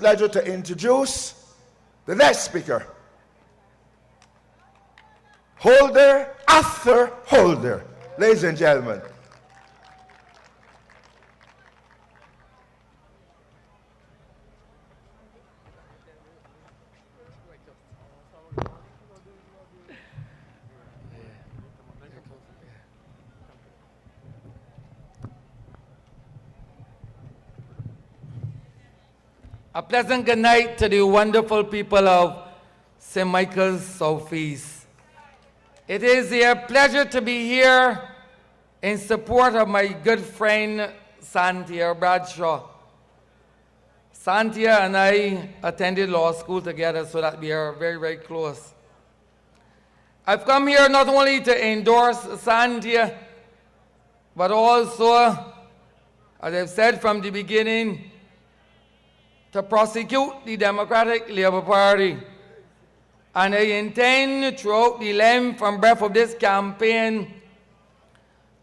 pleasure to introduce the next speaker, Holder Arthur Holder. Ladies and gentlemen. A pleasant good night to the wonderful people of St. Michael's Southeast. It is a pleasure to be here in support of my good friend Santia Bradshaw. Santia and I attended law school together, so that we are very, very close. I've come here not only to endorse Santia, but also, as I've said from the beginning, to prosecute the Democratic Labour Party. And I intend throughout the length and breadth of this campaign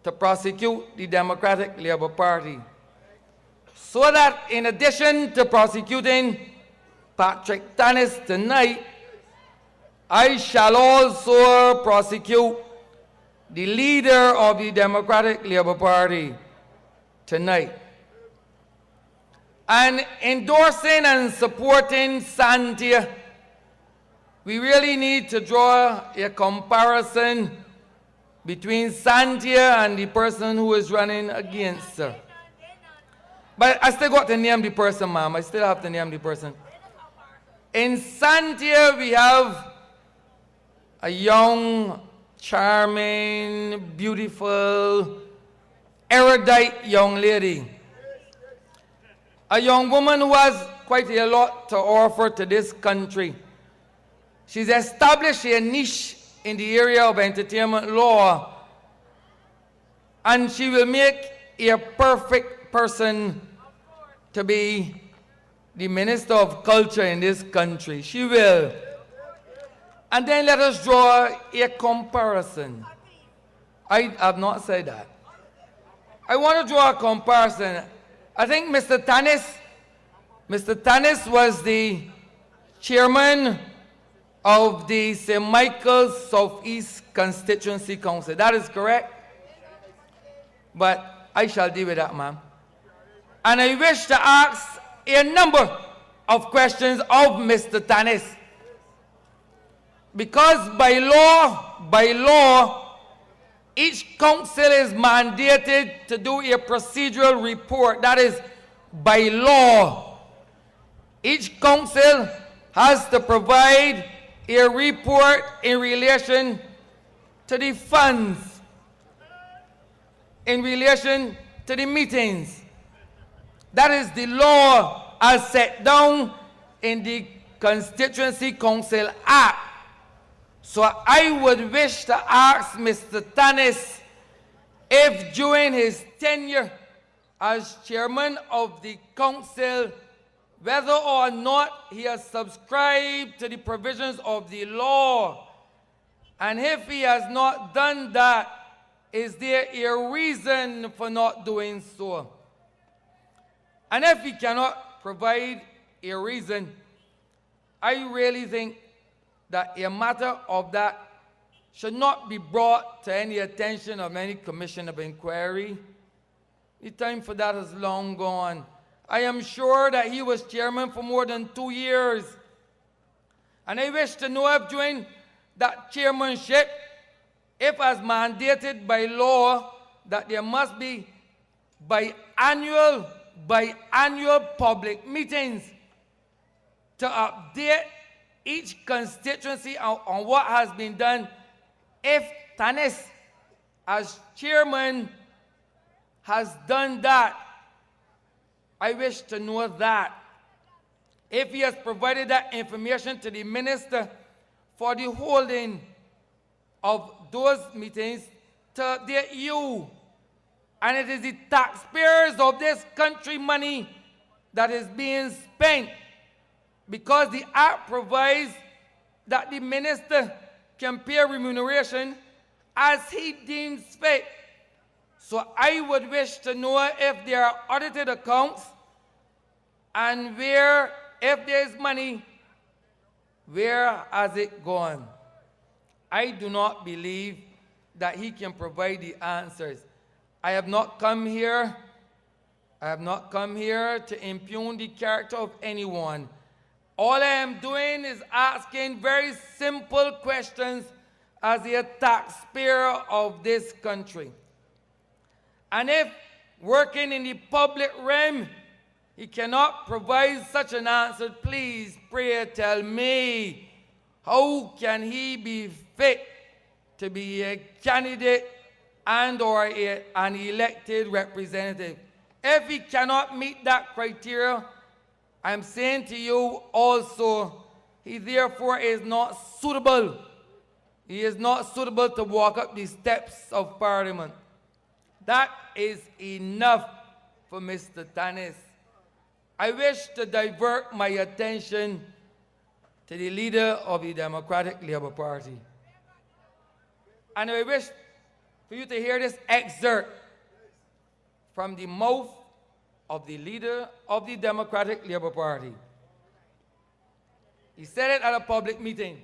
to prosecute the Democratic Labour Party. So that in addition to prosecuting Patrick Tannis tonight, I shall also prosecute the leader of the Democratic Labour Party tonight. And endorsing and supporting Santia, we really need to draw a comparison between Santia and the person who is running against her. But I still got to name the person, ma'am. I still have to name the person. In Santia, we have a young, charming, beautiful, erudite young lady. A young woman who has quite a lot to offer to this country. She's established a niche in the area of entertainment law, and she will make a perfect person to be the Minister of Culture in this country. She will. And then let us draw a comparison. I have not said that. I want to draw a comparison. I think Mr. Tannis was the chairman of the St. Michael's Southeast Constituency Council. That is correct? But I shall deal with that, ma'am. And I wish to ask a number of questions of Mr. Tannis. Because by law, each council is mandated to do a procedural report. That is by law. Each council has to provide a report in relation to the funds, in relation to the meetings. That is the law as set down in the Constituency Council Act. So I would wish to ask Mr. Tannis if during his tenure as chairman of the council, whether or not he has subscribed to the provisions of the law. And if he has not done that, is there a reason for not doing so? And if he cannot provide a reason, I really think that a matter of that should not be brought to any attention of any commission of inquiry. The time for that is long gone. I am sure that he was chairman for more than 2 years. And I wish to know if during that chairmanship, if as mandated by law, that there must be biannual public meetings to update each constituency on what has been done. If Tannis, as chairman, has done that, I wish to know that. If he has provided that information to the minister for the holding of those meetings to their EU. And it is the taxpayers of this country money that is being spent, because the Act provides that the minister can pay remuneration as he deems fit. So I would wish to know if there are audited accounts and where if there's money, where has it gone? I do not believe that he can provide the answers. I have not come here to impugn the character of anyone. All I am doing is asking very simple questions as a taxpayer of this country. And if working in the public realm, he cannot provide such an answer, please, pray, tell me, how can he be fit to be a candidate and or an elected representative? If he cannot meet that criteria, I'm saying to you also, he therefore is not suitable. He is not suitable to walk up the steps of Parliament. That is enough for Mr. Tannis. I wish to divert my attention to the leader of the Democratic Labour Party. And I wish for you to hear this excerpt from the mouth of the leader of the Democratic Labour Party. He said it at a public meeting.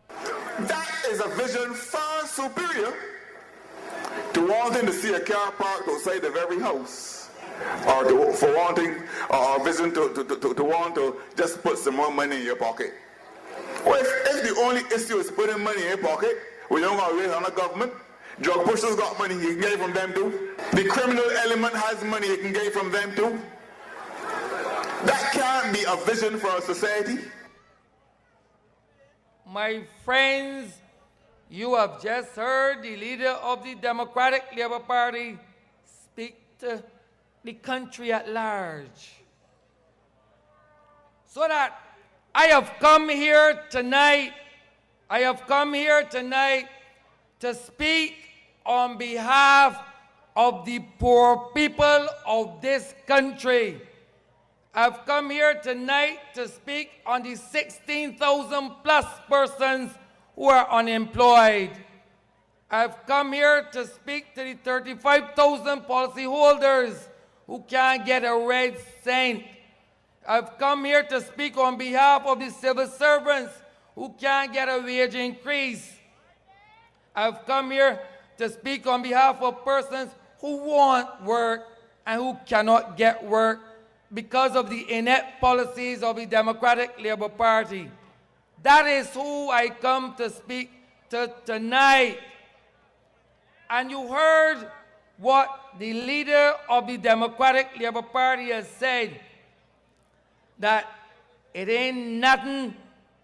That is a vision far superior to wanting to see a car parked outside of every house, or for wanting a vision to want to just put some more money in your pocket. Well, if the only issue is putting money in your pocket, we don't want to wait on the government. Drug pushers got money, you can get it from them too. The criminal element has money, you can get it from them too. That can't be a vision for our society. My friends, you have just heard the leader of the Democratic Labour Party speak to the country at large. So that I have come here tonight to speak on behalf of the poor people of this country. I've come here tonight to speak on the 16,000 plus persons who are unemployed. I've come here to speak to the 35,000 policyholders who can't get a red cent. I've come here to speak on behalf of the civil servants who can't get a wage increase. I've come here to speak on behalf of persons who want work and who cannot get work because of the inept policies of the Democratic Labour Party. That is who I come to speak to tonight. And you heard what the leader of the Democratic Labour Party has said, that it ain't nothing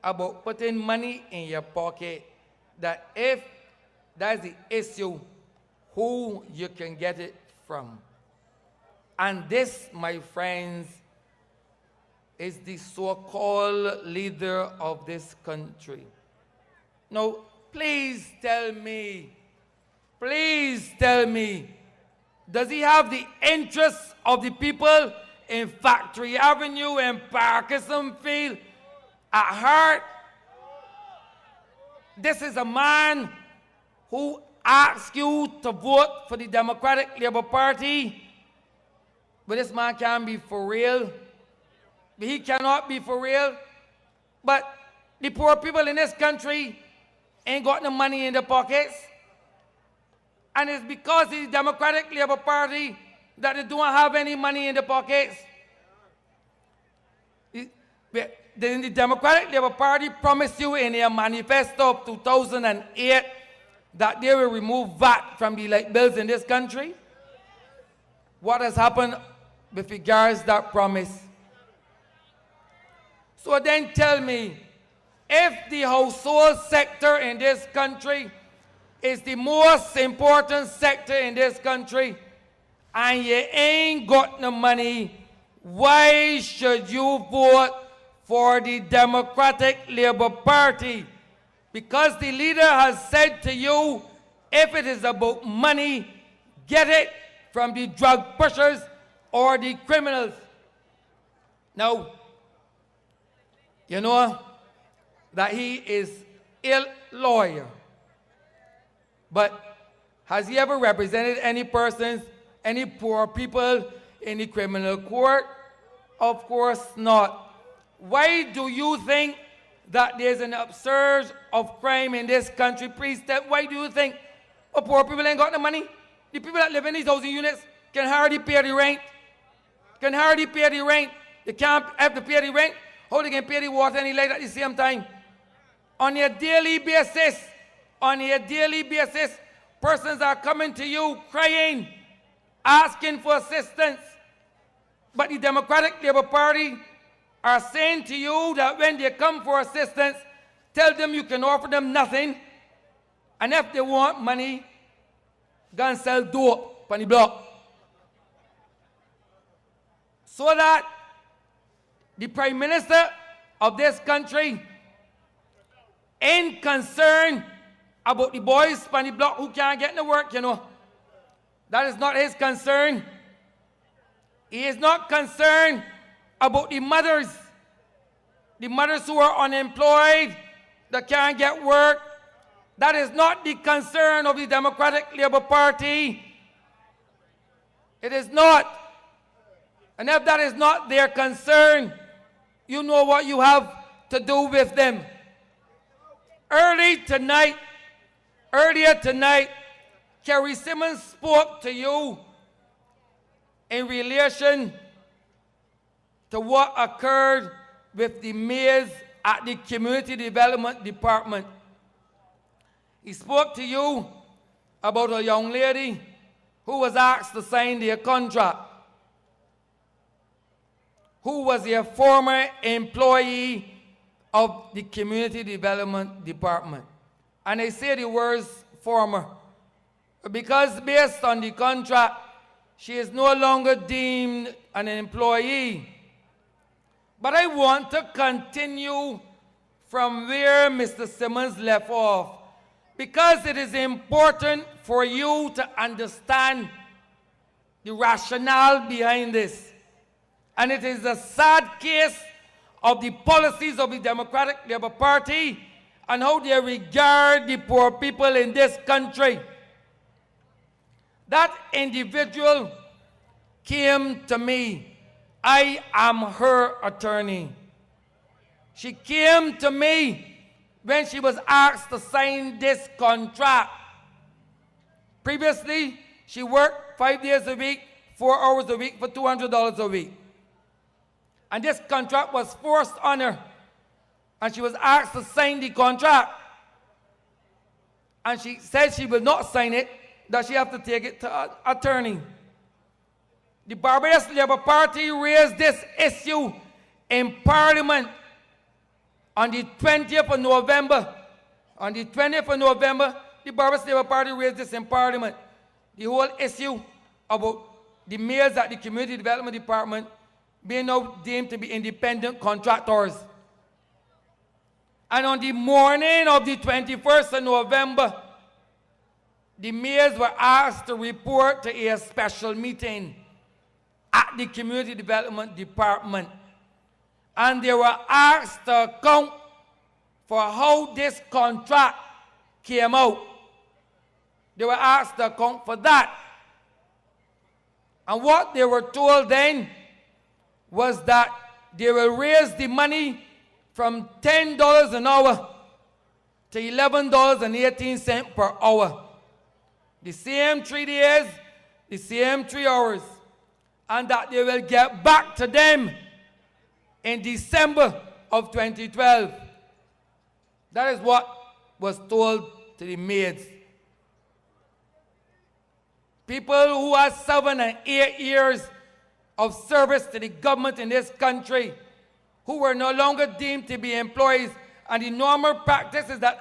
about putting money in your pocket, that if that's the issue, who you can get it from. And this, my friends, is the so-called leader of this country. Now, please tell me, does he have the interests of the people in Factory Avenue and Parkinson Field at heart? This is a man who asks you to vote for the Democratic Labour Party, but this man can't be for real. He cannot be for real. But the poor people in this country ain't got no money in their pockets. And it's because the Democratic Labour Party that they don't have any money in their pockets. The Democratic Labour Party promised you in their manifesto of 2008 that they will remove VAT from the light bills in this country. What has happened with regards to that promise? So then tell me, if the household sector in this country is the most important sector in this country, and you ain't got no money, why should you vote for the Democratic Labour Party? Because the leader has said to you, if it is about money, get it from the drug pushers or the criminals. Now, you know that he is a lawyer. But has he ever represented any persons, any poor people in the criminal court? Of course not. Why do you think that there's an upsurge of crime in this country? Please, why do you think poor people ain't got the money? The people that live in these housing units can hardly pay the rent. Can hardly pay the rent. They can't have to pay the rent. How they can pay the water and the light at the same time? On a daily basis, persons are coming to you crying, asking for assistance. But the Democratic Labour Party are saying to you that when they come for assistance, tell them you can offer them nothing. And if they want money, go and sell dope on the block. So that the Prime Minister of this country ain't concerned about the boys on the block who can't get no work, you know. That is not his concern. He is not concerned about the mothers who are unemployed, that can't get work. That is not the concern of the Democratic Labour Party. It is not. And if that is not their concern, you know what you have to do with them. Earlier tonight, Kerry Simmons spoke to you in relation to what occurred with the maids at the Community Development Department. He spoke to you about a young lady who was asked to sign their contract, who was a former employee of the Community Development Department. And I say the words former, because based on the contract, she is no longer deemed an employee. But I want to continue from where Mr. Simmons left off, because it is important for you to understand the rationale behind this. And it is a sad case of the policies of the Democratic Labour Party and how they regard the poor people in this country. That individual came to me. I am her attorney. She came to me when she was asked to sign this contract. Previously, she worked 5 days a week, 4 hours a week for $200 a week. And this contract was forced on her. And she was asked to sign the contract. And she said she will not sign it, that she have to take it to an attorney. The Barbados Labour Party raised this issue in Parliament on the 20th of November. On the 20th of November, the Barbados Labour Party raised this in Parliament. The whole issue about the maids at the Community Development Department being now deemed to be independent contractors. And on the morning of the 21st of November, the mayors were asked to report to a special meeting at the Community Development Department. And they were asked to account for how this contract came out. They were asked to account for that. And what they were told then was that they will raise the money from $10 an hour to $11.18 per hour. The same 3 days, the same 3 hours. And that they will get back to them in December of 2012. That is what was told to the maids. People who are 7 and 8 years of service to the government in this country, who were no longer deemed to be employees, and the normal practice is that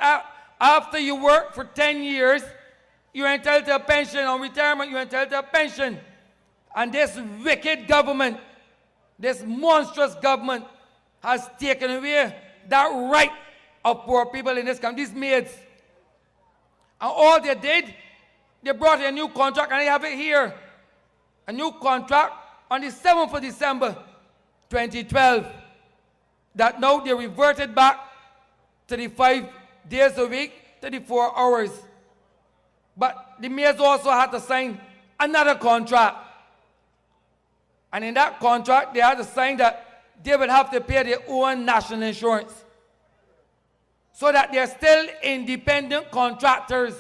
after you work for 10 years, you're entitled to a pension. On retirement, you're entitled to a pension. And this wicked government, this monstrous government, has taken away that right of poor people in this country, these maids. And all they did, they brought a new contract, and I have it here. A new contract on the 7th of December, 2012. That now they reverted back to the 5 days a week, to the 4 hours. But the maids also had to sign another contract. And in that contract, they had to sign that they will have to pay their own national insurance. So that they're still independent contractors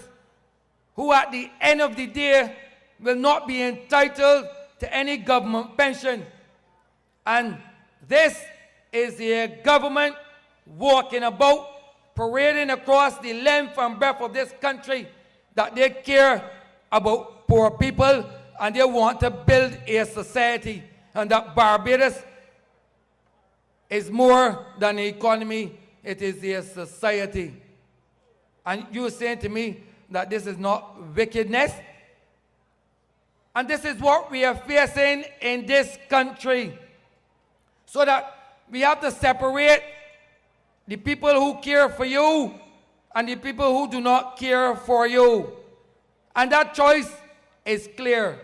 who at the end of the day will not be entitled to any government pension. And this is the government walking about, parading across the length and breadth of this country that they care about poor people and they want to build a society, and that Barbados is more than an economy, it is a society. And you're saying to me that this is not wickedness? And this is what we are facing in this country. So that we have to separate the people who care for you and the people who do not care for you. And that choice is clear.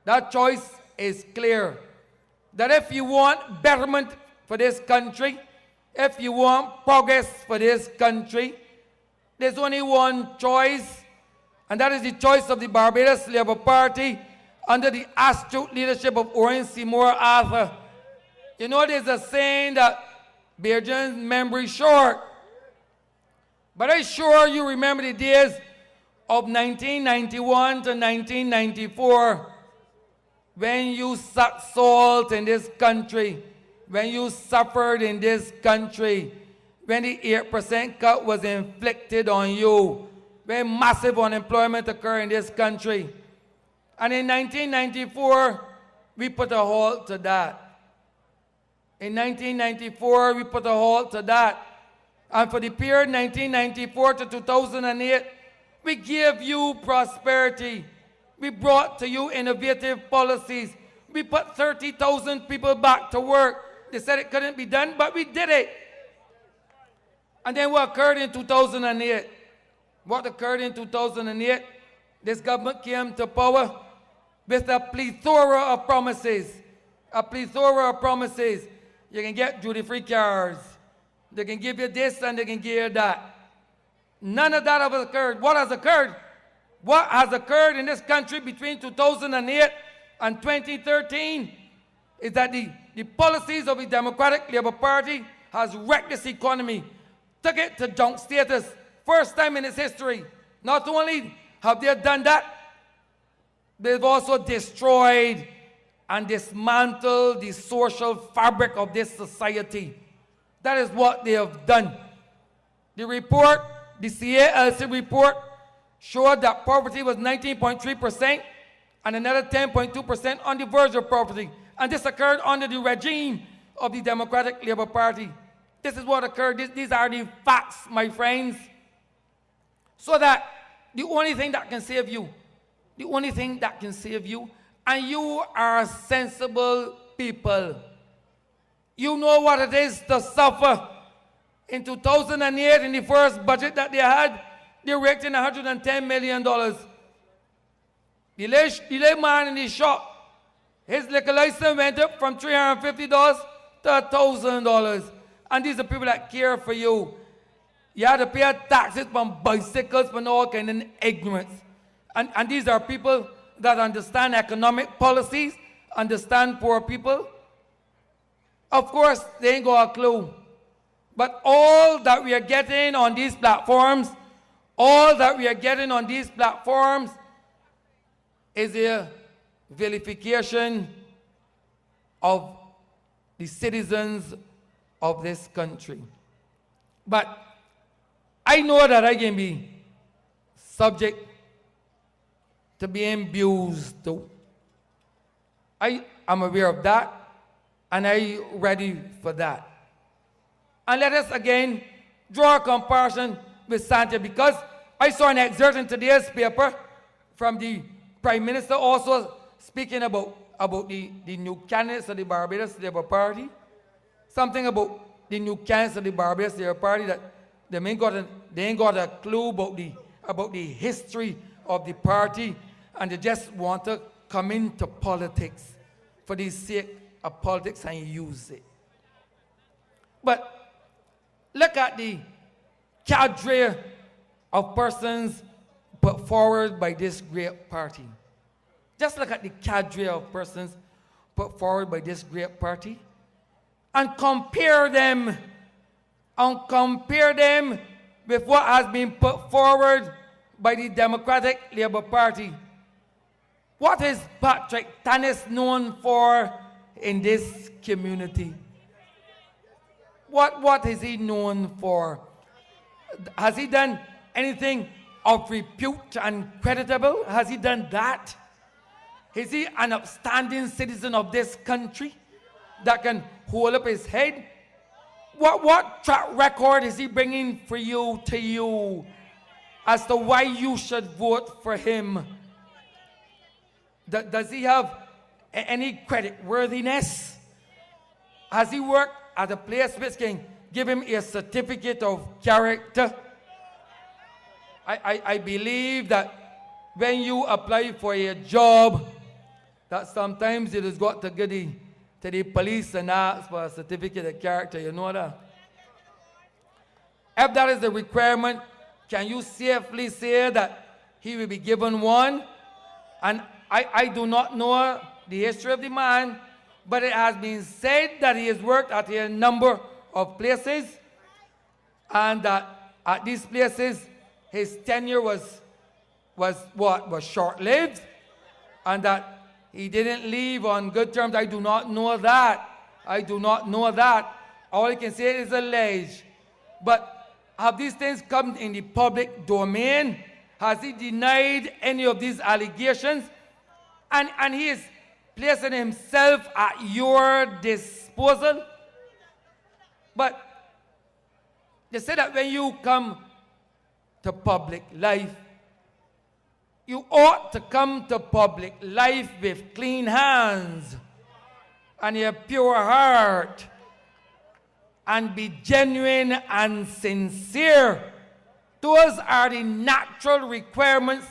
That choice is clear. That if you want betterment for this country, if you want progress for this country, there's only one choice, and that is the choice of the Barbados Labour Party under the astute leadership of Owen Seymour Arthur. You know, there's a saying that Bajan's memory is short, but I'm sure you remember the days of 1991 to 1994 when you sucked salt in this country, when you suffered in this country, when the 8% cut was inflicted on you, when massive unemployment occurred in this country. And in 1994, we put a halt to that. In 1994, we put a halt to that. And for the period 1994 to 2008, we gave you prosperity. We brought to you innovative policies. We put 30,000 people back to work. They said it couldn't be done, but we did it. And then what occurred in 2008? What occurred in 2008? This government came to power with a plethora of promises. A plethora of promises. You can get duty-free cars. They can give you this and they can give you that. None of that has occurred. What has occurred? What has occurred in this country between 2008 and 2013 is that the policies of the Democratic Labour Party has wrecked this economy, took it to junk status, first time in its history. Not only have they done that, they've also destroyed and dismantled the social fabric of this society. That is what they have done. The report, the CALC report, showed that poverty was 19.3% and another 10.2% on the verge of poverty. And this occurred under the regime of the Democratic Labour Party. This is what occurred. These are the facts, my friends. So that the only thing that can save you, and you are sensible people, you know what it is to suffer. In 2008, in the first budget that they had, they raked in $110 million. The layman in the shop, his liquor license went up from $350 to $1,000. And these are people that care for you. You have to pay taxes from bicycles, from all kind of ignorance. And these are people that understand economic policies, understand poor people. Of course, they ain't got a clue. But all that we are getting on these platforms, is a vilification of the citizens of this country. But I know that I can be subject to being abused too. I am aware of that, and I'm ready for that. And let us again draw a comparison with Santa, because I saw an excerpt in today's paper from the Prime Minister also speaking about the new candidates of the Barbados Labour Party. Something about the new candidates of the Barbados Labour Party that they ain't got a clue about the history of the party, and they just want to come into politics for the sake of politics and use it. But look at the cadre of persons put forward by this great party. Just look at the cadre of persons put forward by this great party and compare them with what has been put forward by the Democratic Labour Party. What is Patrick Tannis known for in this community? What is he known for? Has he done anything of repute and creditable? Has he done that? Is he an upstanding citizen of this country that can hold up his head? What track record is he bringing for you to you as to why you should vote for him? Does he have any creditworthiness? Has he worked at a place which can give him a certificate of character? I believe that when you apply for a job, that sometimes it has got to go to the police and ask for a certificate of character, you know that? If that is the requirement, can you safely say that he will be given one? And I do not know the history of the man, but it has been said that he has worked at a number of places, and that at these places his tenure was short-lived, and that he didn't leave on good terms. I do not know that. I do not know that. All I can say is alleged. But have these things come in the public domain? Has he denied any of these allegations? And he is placing himself at your disposal. But they say that when you come to public life, you ought to come to public life with clean hands and a pure heart and be genuine and sincere. Those are the natural requirements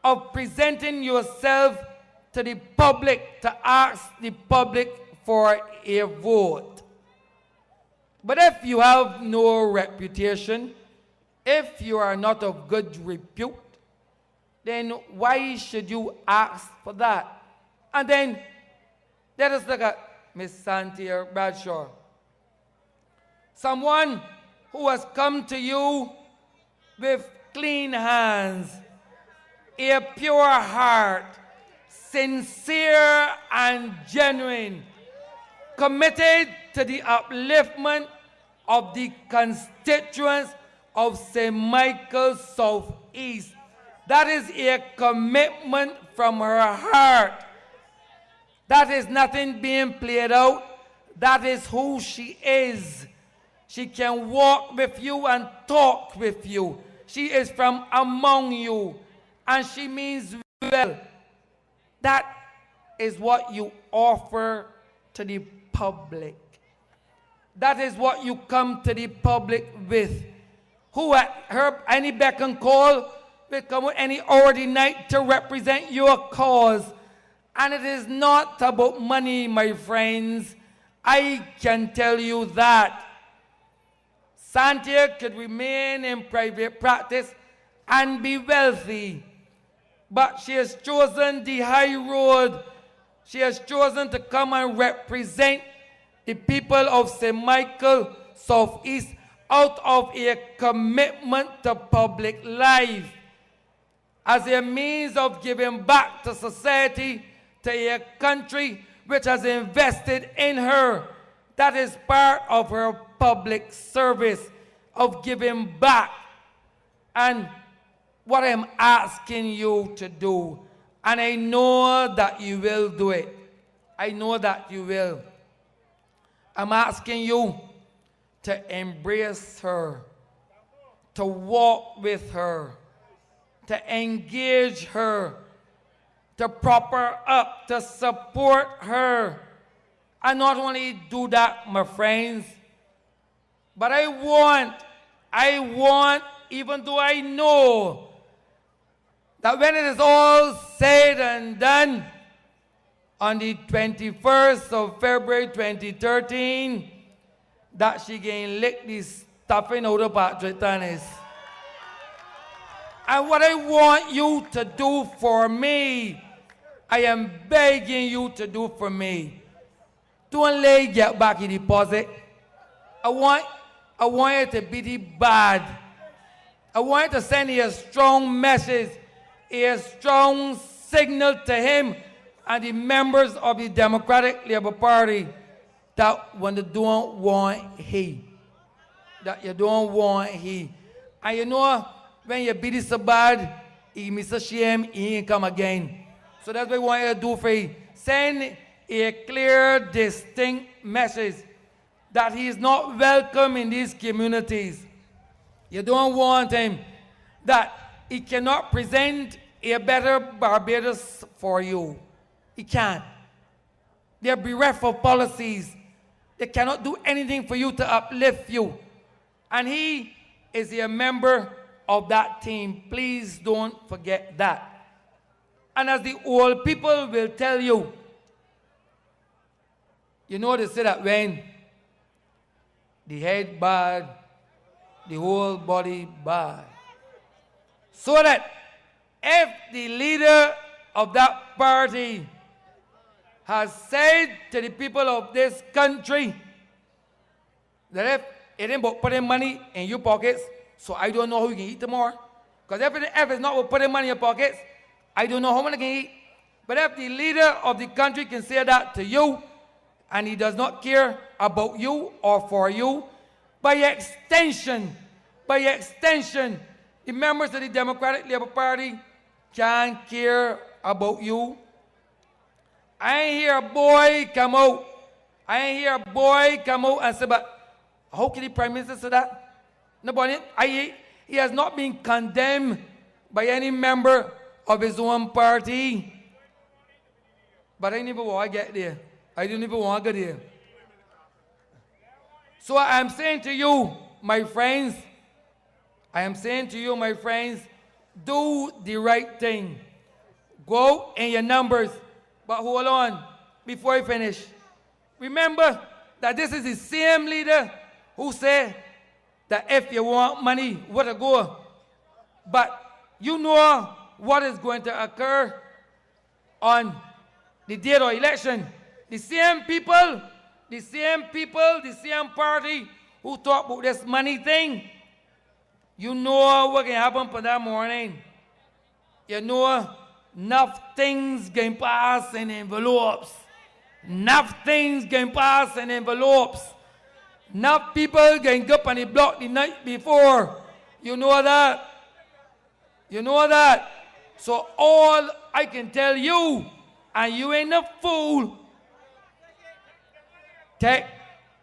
of presenting yourself to the public, to ask the public for a vote. But if you have no reputation, if you are not of good repute, then why should you ask for that? And then let us look at Miss Cynthia Bradshaw. Someone who has come to you with clean hands, a pure heart, sincere and genuine, committed to the upliftment of the constituents of St. Michael's Southeast. That is a commitment from her heart. That is nothing being played out. That is who she is. She can walk with you and talk with you. She is from among you, and she means well. That is what you offer to the public. That is what you come to the public with. Who at her any beck and call will come with any hour of the night to represent your cause. And it is not about money, my friends. I can tell you that. Cynthia could remain in private practice and be wealthy, but she has chosen the high road. She has chosen to come and represent the people of St. Michael Southeast out of a commitment to public life as a means of giving back to society, to a country which has invested in her. That is part of her public service of giving back. And what I'm asking you to do, and I know that you will do it. I know that you will. I'm asking you to embrace her, to walk with her, to engage her, to prop her up, to support her. And not only do that, my friends, but I want, even though I know that when it is all said and done, on the 21st of February 2013, that she can lick the stuffing out of Patrick Tannis. And what I want you to do for me I am begging you to do for me. Don't let get back your deposit. I want you to be the bad. I want you to send a strong message, a strong signal to him and the members of the Democratic Labour Party that when they don't want he. That you don't want he. And you know, when you beat it so bad, he miss a shame, he ain't come again. So that's what I want you to do for you. Send a clear, distinct message that he is not welcome in these communities. You don't want him, that he cannot present a better Barbados for you. He can't. They're bereft of policies. They cannot do anything for you to uplift you. And he is a member of that team. Please don't forget that. And as the old people will tell you, you know they say that when the head bad, the whole body bad. So that if the leader of that party has said to the people of this country that if it ain't about putting money in your pockets, so I don't know how you can eat tomorrow. Because if it's not about putting money in your pockets, I don't know how many can eat. But if the leader of the country can say that to you, and he does not care about you or for you, by extension, the members of the Democratic Labour Party can't care about you. I ain't hear a boy come out. And say, but how can the Prime Minister say that? Nobody. He has not been condemned by any member of his own party. But I never want to get there. I don't even want to go there. So I'm saying to you, my friends, do the right thing. Go in your numbers. But hold on, before I finish. Remember that this is the same leader who said that if you want money, where to go. But you know what is going to occur on the day of election. The same people, the same party who talk about this money thing, you know what can happen for that morning. You know, enough things can pass in envelopes. Enough people can go up on the block the night before. You know that. So all I can tell you, and you ain't a fool, take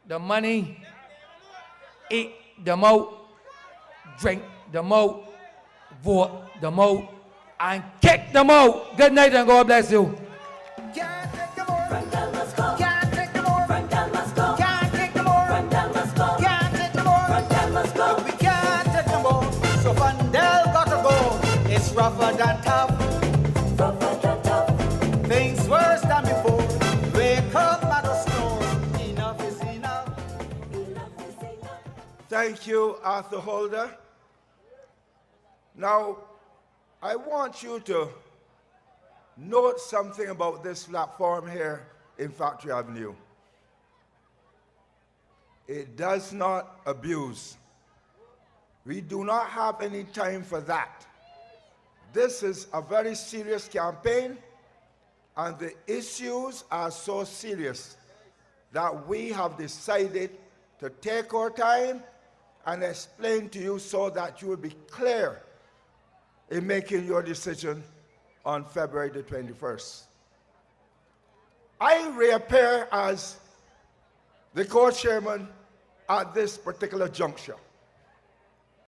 the money, eat them out, drink them out, vote them out, and kick them out. Good night and God bless you. Rougher than tough. Things worse than before. Wake up at the storm. Enough is enough. Thank you, Arthur Holder. Now, I want you to note something about this platform here in Factory Avenue. It does not abuse. We do not have any time for that. This is a very serious campaign, and the issues are so serious that we have decided to take our time and explain to you so that you will be clear in making your decision on February the 21st. I reappear as the co-chairman at this particular juncture.